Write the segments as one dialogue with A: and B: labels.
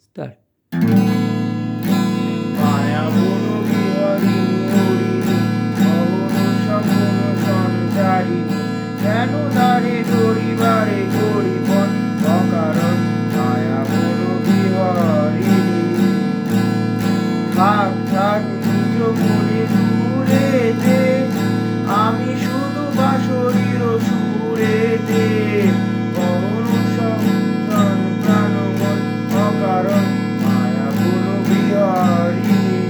A: Start.
B: মায়া বনু বিহারিণী হরিণী অহন স্বপন সঞ্চারিণী কেন দ্বারে ধরিবারে করিপন অকারণ মায়া বনু বিহারিণী থাক থাক নিজ মনে দূরেতে আমি শুধু বাঁশরীর সুরেতে অহন স্বপন প্রাণমন অকারণ মায়া বনু বিহারিণী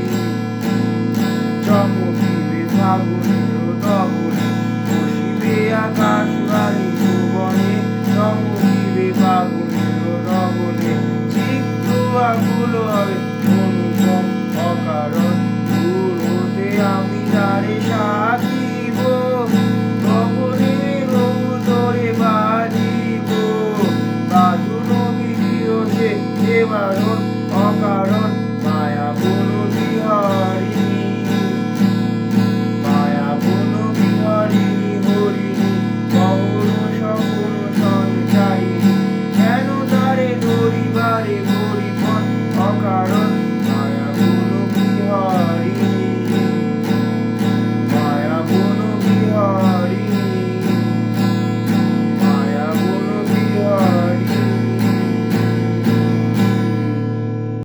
B: চমকিবে ফাগুনের দবনে বসিবে আকাশ বাণী ভুবনে চমকিবে ফাগুনের দবনে চিত্ত আকুল হবে অনুপম অকারণ দূর হতে আমি তারে সাধিব গগনে বহু তোরে বাজিব বাজুন বিধিরছে যে বারণ অকারণ